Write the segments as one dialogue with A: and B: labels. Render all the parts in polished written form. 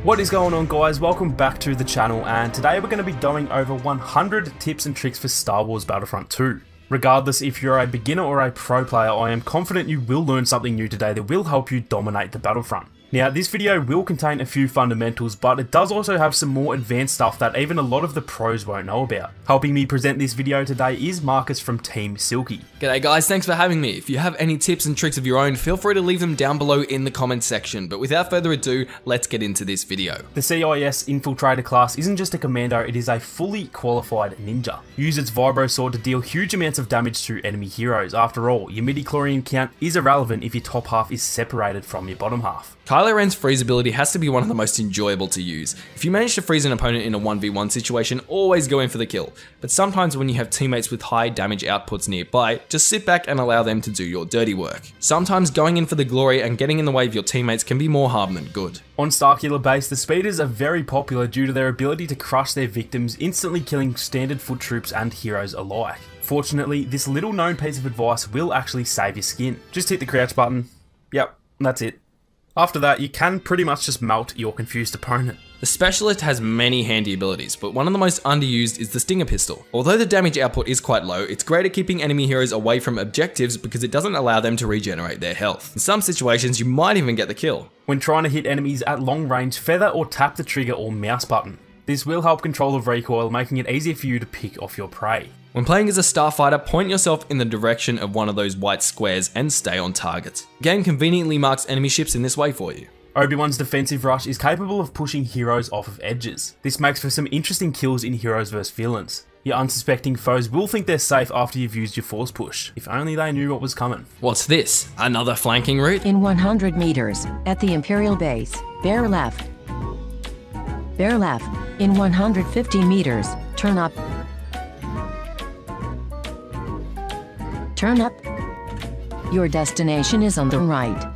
A: What is going on, guys? Welcome back to the channel, and today we're going to be going over 100 tips and tricks for Star Wars Battlefront 2. Regardless if you're a beginner or a pro player, I am confident you will learn something new today that will help you dominate the Battlefront. Now, this video will contain a few fundamentals, but it does also have some more advanced stuff that even a lot of the pros won't know about. Helping me present this video today is Marcus from Team Silky.
B: G'day guys, thanks for having me. If you have any tips and tricks of your own, feel free to leave them down below in the comments section. But without further ado, let's get into this video.
A: The CIS Infiltrator class isn't just a commando, it is a fully qualified ninja. Use its vibro sword to deal huge amounts of damage to enemy heroes. After all, your midi-chlorian count is irrelevant if your top half is separated from your bottom half.
B: Kylo Ren's freeze ability has to be one of the most enjoyable to use. If you manage to freeze an opponent in a 1v1 situation, always go in for the kill. But sometimes when you have teammates with high damage outputs nearby, just sit back and allow them to do your dirty work. Sometimes going in for the glory and getting in the way of your teammates can be more harm than good.
A: On Starkiller base, the speeders are very popular due to their ability to crush their victims, instantly killing standard foot troops and heroes alike. Fortunately, this little known piece of advice will actually save your skin. Just hit the crouch button. Yep, that's it. After that, you can pretty much just melt your confused opponent.
B: The Specialist has many handy abilities, but one of the most underused is the Stinger Pistol. Although the damage output is quite low, it's great at keeping enemy heroes away from objectives because it doesn't allow them to regenerate their health. In some situations, you might even get the kill.
A: When trying to hit enemies at long range, feather or tap the trigger or mouse button. This will help control the recoil, making it easier for you to pick off your prey.
B: When playing as a starfighter, point yourself in the direction of one of those white squares and stay on target. The game conveniently marks enemy ships in this way for you.
A: Obi-Wan's defensive rush is capable of pushing heroes off of edges. This makes for some interesting kills in heroes vs villains. Your unsuspecting foes will think they're safe after you've used your force push. If only they knew what was coming.
B: What's this? Another flanking route?
C: In 100 meters, at the Imperial base, bear left. Bear left. In 150 meters, turn up. Turn up. Your destination is on the right.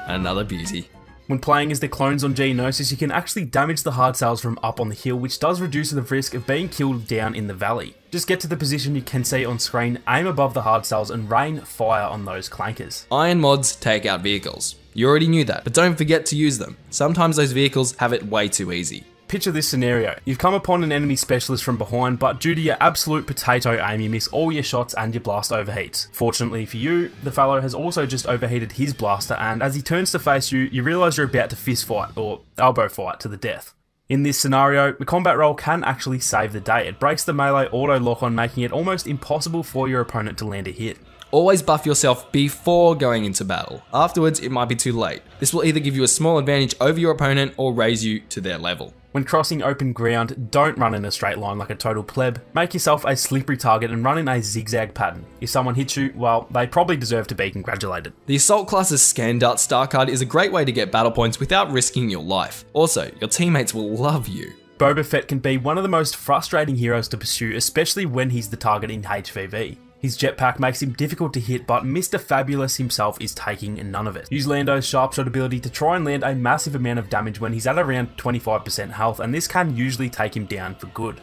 B: Another beauty.
A: When playing as the clones on Geonosis, you can actually damage the hard sails from up on the hill, which does reduce the risk of being killed down in the valley. Just get to the position you can see on screen, aim above the hard sails and rain fire on those clankers.
B: Iron mods take out vehicles. You already knew that, but don't forget to use them. Sometimes those vehicles have it way too easy.
A: Picture this scenario. You've come upon an enemy specialist from behind, but due to your absolute potato aim, you miss all your shots and your blast overheats. Fortunately for you, the fellow has also just overheated his blaster, and as he turns to face you, you realise you're about to fist fight, or elbow fight, to the death. In this scenario, the combat roll can actually save the day. It breaks the melee auto lock on, making it almost impossible for your opponent to land a hit.
B: Always buff yourself before going into battle. Afterwards, it might be too late. This will either give you a small advantage over your opponent or raise you to their level.
A: When crossing open ground, don't run in a straight line like a total pleb. Make yourself a slippery target and run in a zigzag pattern. If someone hits you, well, they probably deserve to be congratulated.
B: The Assault class's Scan Dart star card is a great way to get battle points without risking your life. Also, your teammates will love you.
A: Boba Fett can be one of the most frustrating heroes to pursue, especially when he's the target in HVV. His jetpack makes him difficult to hit, but Mr. Fabulous himself is taking none of it. Use Lando's sharpshot ability to try and land a massive amount of damage when he's at around 25% health, and this can usually take him down for good.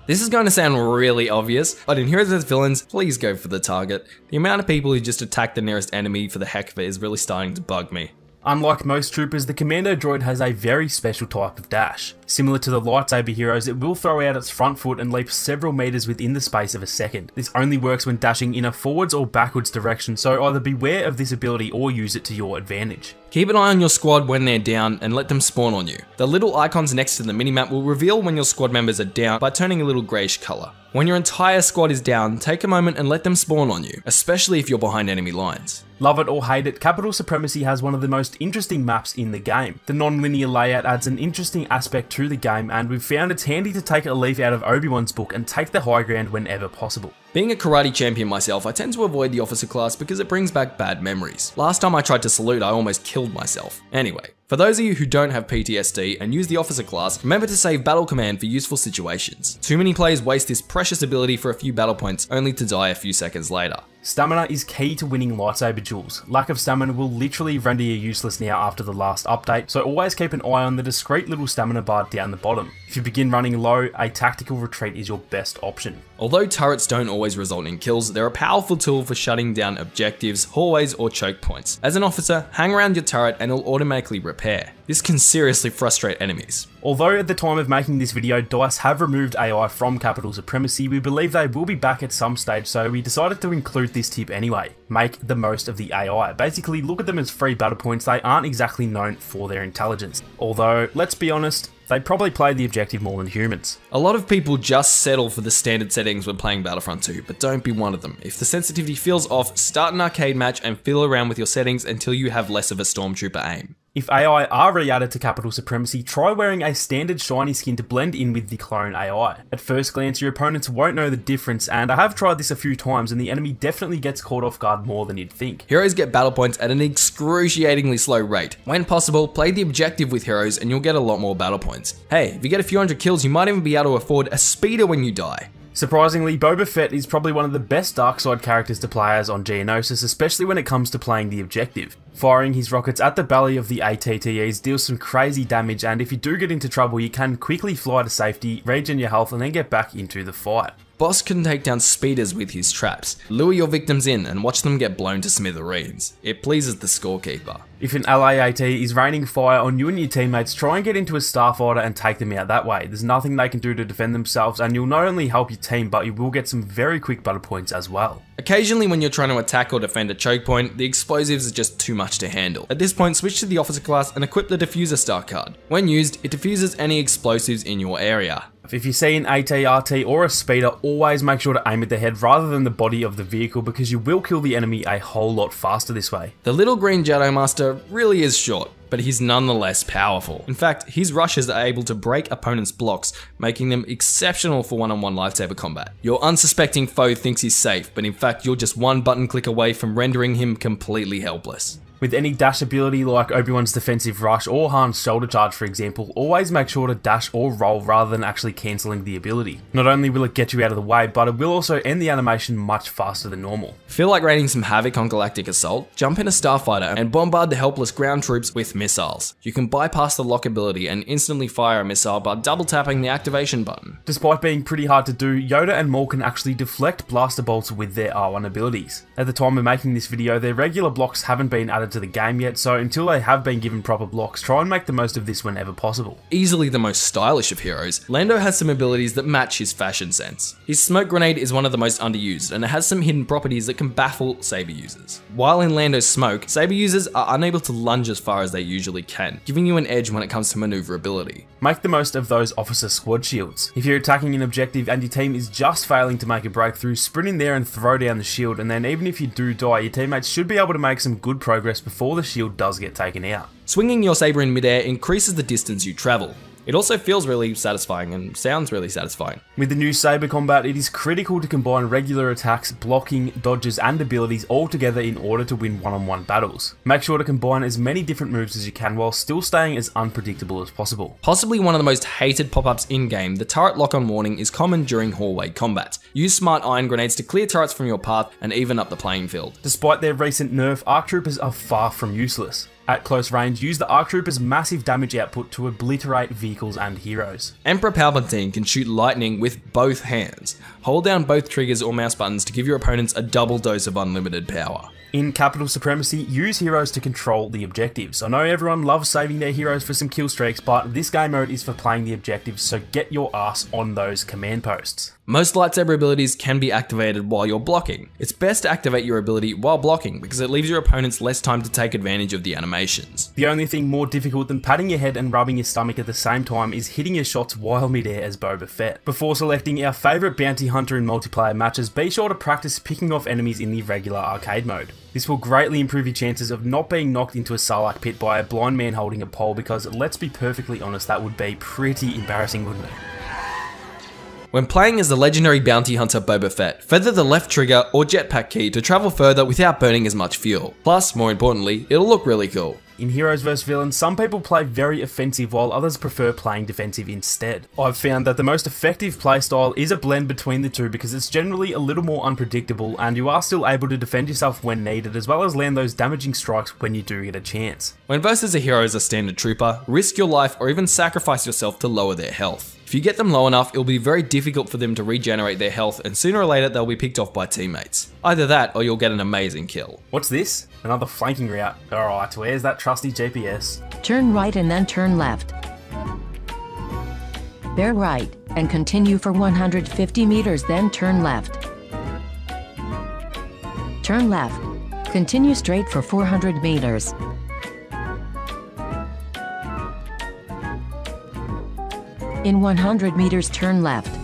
B: This is going to sound really obvious, but in Heroes vs Villains, please go for the target. The amount of people who just attack the nearest enemy for the heck of it is really starting to bug me.
A: Unlike most troopers, the commando droid has a very special type of dash. Similar to the lightsaber heroes, it will throw out its front foot and leap several meters within the space of a second. This only works when dashing in a forwards or backwards direction, so either beware of this ability or use it to your advantage.
B: Keep an eye on your squad when they're down and let them spawn on you. The little icons next to the minimap will reveal when your squad members are down by turning a little greyish colour. When your entire squad is down, take a moment and let them spawn on you, especially if you're behind enemy lines.
A: Love it or hate it, Capital Supremacy has one of the most interesting maps in the game. The non-linear layout adds an interesting aspect to the game, and we've found it's handy to take a leaf out of Obi-Wan's book and take the high ground whenever possible.
B: Being a karate champion myself, I tend to avoid the officer class because it brings back bad memories. Last time I tried to salute, I almost killed myself. Anyway, for those of you who don't have PTSD and use the officer class, remember to save battle command for useful situations. Too many players waste this precious ability for a few battle points only to die a few seconds later.
A: Stamina is key to winning lightsaber duels. Lack of stamina will literally render you useless now after the last update, so always keep an eye on the discreet little stamina bar down the bottom. If you begin running low, a tactical retreat is your best option.
B: Although turrets don't always result in kills, they're a powerful tool for shutting down objectives, hallways, or choke points. As an officer, hang around your turret and it'll automatically repair. This can seriously frustrate enemies.
A: Although at the time of making this video, DICE have removed AI from Capital Supremacy, we believe they will be back at some stage, so we decided to include this tip anyway. Make the most of the AI. Basically, look at them as free battle points. They aren't exactly known for their intelligence. Although, let's be honest, they probably play the objective more than humans.
B: A lot of people just settle for the standard settings when playing Battlefront 2, but don't be one of them. If the sensitivity feels off, start an arcade match and fiddle around with your settings until you have less of a stormtrooper aim.
A: If AI are re-added to Capital Supremacy, try wearing a standard shiny skin to blend in with the clone AI. At first glance, your opponents won't know the difference, and I have tried this a few times and the enemy definitely gets caught off guard more than you'd think.
B: Heroes get battle points at an excruciatingly slow rate. When possible, play the objective with heroes and you'll get a lot more battle points. Hey, if you get a few hundred kills, you might even be able to afford a speeder when you die.
A: Surprisingly, Boba Fett is probably one of the best dark side characters to play as on Geonosis, especially when it comes to playing the objective. Firing his rockets at the belly of the ATTEs deals some crazy damage, and if you do get into trouble, you can quickly fly to safety, regen your health, and then get back into the fight.
B: Boss can take down speeders with his traps. Lure your victims in and watch them get blown to smithereens. It pleases the scorekeeper.
A: If an LAAT is raining fire on you and your teammates, try and get into a starfighter and take them out that way. There's nothing they can do to defend themselves, and you'll not only help your team, but you will get some very quick battle points as well.
B: Occasionally when you're trying to attack or defend a choke point, the explosives are just too much to handle. At this point, switch to the officer class and equip the diffuser star card. When used, it diffuses any explosives in your area.
A: If you see an AT-RT or a speeder, always make sure to aim at the head rather than the body of the vehicle, because you will kill the enemy a whole lot faster this way.
B: The little green Jedi Master really is short, but he's nonetheless powerful. In fact, his rushes are able to break opponents' blocks, making them exceptional for one-on-one lifesaver combat. Your unsuspecting foe thinks he's safe, but in fact you're just one button click away from rendering him completely helpless.
A: With any dash ability like Obi-Wan's defensive rush or Han's shoulder charge for example, always make sure to dash or roll rather than actually cancelling the ability. Not only will it get you out of the way, but it will also end the animation much faster than normal.
B: Feel like raining some havoc on Galactic Assault? Jump in a starfighter and bombard the helpless ground troops with missiles. You can bypass the lock ability and instantly fire a missile by double tapping the activation button.
A: Despite being pretty hard to do, Yoda and Maul can actually deflect blaster bolts with their R1 abilities. At the time of making this video, their regular blocks haven't been added to the game yet, so until they have been given proper blocks, try and make the most of this whenever possible.
B: Easily the most stylish of heroes, Lando has some abilities that match his fashion sense. His smoke grenade is one of the most underused, and it has some hidden properties that can baffle Saber users. While in Lando's smoke, Saber users are unable to lunge as far as they usually can, giving you an edge when it comes to maneuverability.
A: Make the most of those officer squad shields. If you're attacking an objective and your team is just failing to make a breakthrough, sprint in there and throw down the shield, and then even if you do die, your teammates should be able to make some good progress before the shield does get taken out.
B: Swinging your saber in midair increases the distance you travel. It also feels really satisfying and sounds really satisfying.
A: With the new saber combat, it is critical to combine regular attacks, blocking, dodges, and abilities all together in order to win one-on-one battles. Make sure to combine as many different moves as you can while still staying as unpredictable as possible.
B: Possibly one of the most hated pop-ups in-game, the turret lock-on warning is common during hallway combat. Use smart iron grenades to clear turrets from your path and even up the playing field.
A: Despite their recent nerf, ARC Troopers are far from useless. At close range, use the ARC Trooper's massive damage output to obliterate vehicles and heroes.
B: Emperor Palpatine can shoot lightning with both hands. Hold down both triggers or mouse buttons to give your opponents a double dose of unlimited power.
A: In Capital Supremacy, use heroes to control the objectives. I know everyone loves saving their heroes for some kill streaks, but this game mode is for playing the objectives, so get your ass on those command posts.
B: Most lightsaber abilities can be activated while you're blocking. It's best to activate your ability while blocking because it leaves your opponents less time to take advantage of the animations.
A: The only thing more difficult than patting your head and rubbing your stomach at the same time is hitting your shots while mid-air as Boba Fett. Before selecting our favourite bounty hunter in multiplayer matches, be sure to practice picking off enemies in the regular arcade mode. This will greatly improve your chances of not being knocked into a Sarlacc pit by a blind man holding a pole, because let's be perfectly honest, that would be pretty embarrassing, wouldn't it?
B: When playing as the legendary bounty hunter Boba Fett, feather the left trigger or jetpack key to travel further without burning as much fuel. Plus, more importantly, it'll look really cool.
A: In Heroes vs Villains, some people play very offensive while others prefer playing defensive instead. I've found that the most effective playstyle is a blend between the two because it's generally a little more unpredictable and you are still able to defend yourself when needed as well as land those damaging strikes when you do get a chance.
B: When versus a hero as a standard trooper, risk your life or even sacrifice yourself to lower their health. If you get them low enough, it'll be very difficult for them to regenerate their health and sooner or later they'll be picked off by teammates. Either that or you'll get an amazing kill.
A: What's this? Another flanking route. Alright, where's that trusty GPS?
C: Turn right and then turn left. Bear right, and continue for 150 meters then turn left. Turn left. Continue straight for 400 meters. In 100 meters turn left.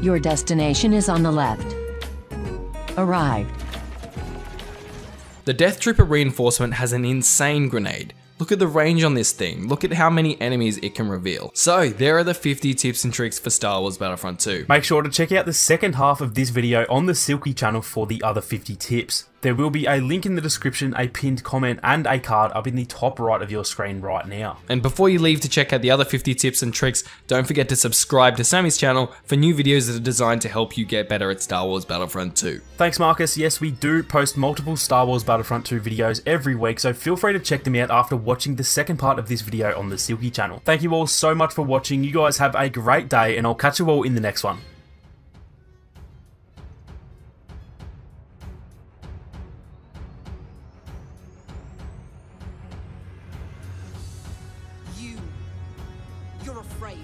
C: Your destination is on the left. Arrived.
B: The Death Trooper reinforcement has an insane grenade. Look at the range on this thing, look at how many enemies it can reveal. So there are the 50 tips and tricks for Star Wars Battlefront 2.
A: Make sure to check out the second half of this video on the Silky channel for the other 50 tips. There will be a link in the description, a pinned comment and a card up in the top right of your screen right now.
B: And before you leave to check out the other 50 tips and tricks, don't forget to subscribe to Sammy's channel for new videos that are designed to help you get better at Star Wars Battlefront 2.
A: Thanks Marcus, yes we do post multiple Star Wars Battlefront 2 videos every week, so feel free to check them out after watching the second part of this video on the Silky channel. Thank you all so much for watching, you guys have a great day and I'll catch you all in the next one.
D: You're afraid.